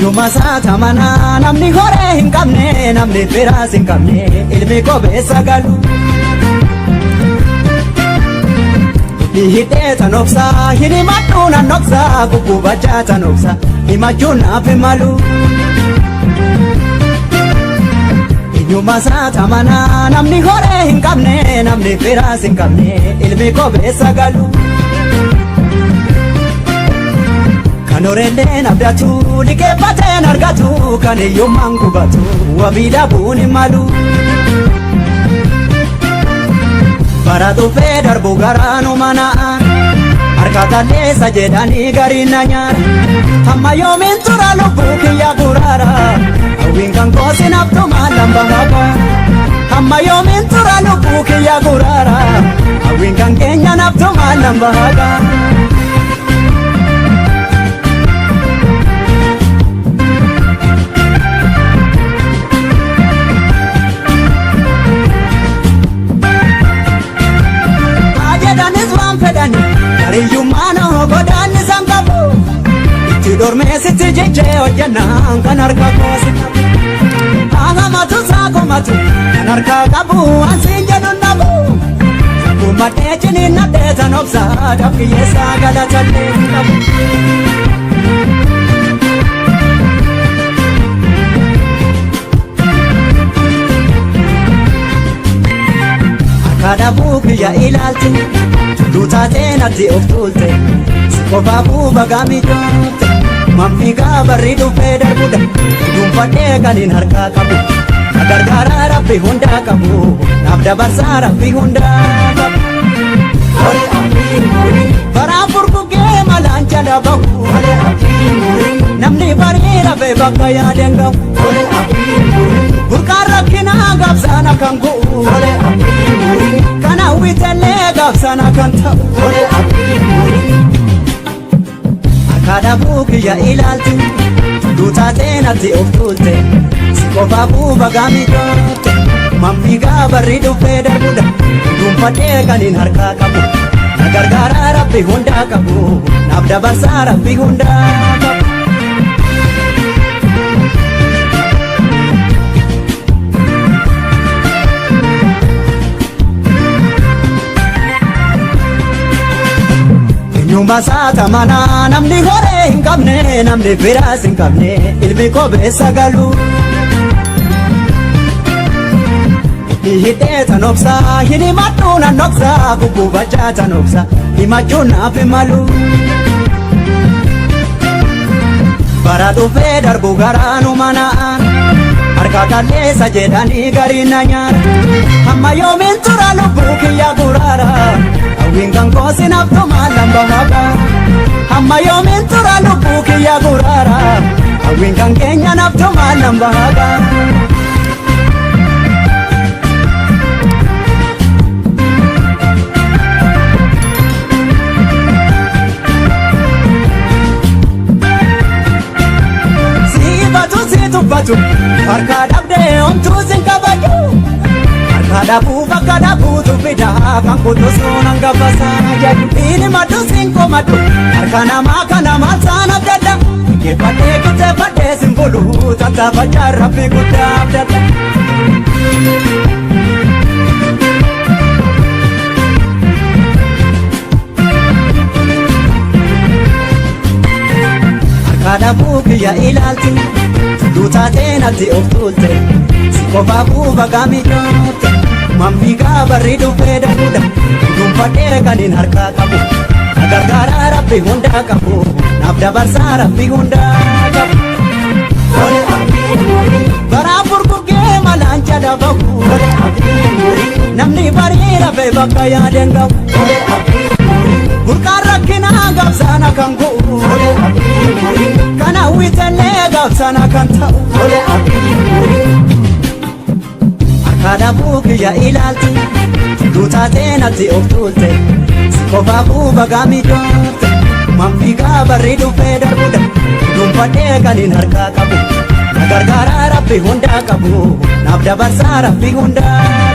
Yuma saata mana namni horee hin qabne namni firaas hin qabne ilmi kobeessa galu. Hidhee tanoksaa hinimadhuu nannoksaa kukkubachaa tanoksaa himachuun naaf hin malu. Yuma saata mana namni horee hin qabne namni firaas hin qabne ilmi kobeessa galu. Kan orelleen abdatu liqeeffateen argatu kan hiyyummaan gubatu wabii dhabuun hin malu. Bara dhufee darbu garaanu mana'an harkaatalleessa jedhanii gariin na nyaara. Hamma yoomiin tura lubbuu kiyya guraara hawwiin kan koosi naftumaan lamba haqa. Hamma yoomiin tura lubbuu kiyya guraara hawwiin kan keenya naftumaan lamba haqa. Hariyyummaan godaanni san qabu itti dormeessitti jechee hojjannaan kan harka koosi qabu. Haamatu saakomatu kan harka qabu ansiin jedhuun dhabu. Kummadhee ciniin nadhee tan obsaa dhabbiyyeessaa galatallee hin qabu. Harka dhabuu kiyya ilaaltu Duutatee natti of tuulte qofaafuu bagaa miidhoote mammiigaa barri dhufee darbudha dhuunfadhee kan hin harkaa qabu na gargaaraa rabbi hundaa qabu naaf dabarsaa rabbi hundaa qabu. Baraan furguggee malaan jala bahu namni barii rafee bakka yaadeen qabu. Burqaan rakkinaa gaabsaan akkan gu'u kan hawwitellee gaabsaan akkan ta'u. Harka dhabuu kiyya ilaaltu duutatee natti of tuulte si qofaafuu bagaa miidhoote mammiigaa barri dhufee darbudha dhuunfadhee kan hin harkaa qabu na gargaaraa rabbi hundaa qabu naaf dabarsaa rabbi hundaa qabu. Yuma saata mana namni horee hin qabne namni firaas hin qabne ilmi kobeessa galu. Hidhee tanoksaa hinimadhuu nannoksaa kukkubachaa tanoksaa himachuun naaf hin malu. Bara dhufee darbu garaanu mana'an harkaatalleessa jedhanii gariin na nyaara. Hamma yoomiin tura lubbuu kiyya guraara hawwiin kan koosi naftumaan lamba haqa. Hamma yoomiin tura lubbuu kiyya guraara hawwiin kan keenya naftumaan lamba haqa. Tuffatu harka dhabdee homtuu sin kabaju harka dhabuu bakka dhabuutu fida kan kutusuun hangafasaa jedhu inni maddu sin komadhu harka namaa kan namaa saan abdadha geeffadhee qixxeeffadhee sin bulu tattaafachaa rabbi guddaa abdadha. Harka dhabuu kiyya ilaaltu duutatee natti of tuulte si qofaafuu bagaa miidhoote mammiigaa barri dhufee darbudha dhuunfadhee kan hin harkaa qabu na gargaaraa rabbi hundaa qabu naaf dabarsaa rabbi hundaa qabu. Baraan furguggee malaan jala bahu namni barii rafee bakka yaadeen qabu. Burqaan rakkinaa gaabsaan akkan gu'u kan hawwitellee gaabsaan akkan ta'u. Harka dhabuu kiyya ilaaltu duutatee natti of tuulte si qofaafuu bagaa miidhoote mammiigaa barri dhufee darbudha dhuunfadhee kan hin harkaa qabu na gargaaraa rabbi hundaa qabu naaf dabarsaa rabbi hundaa.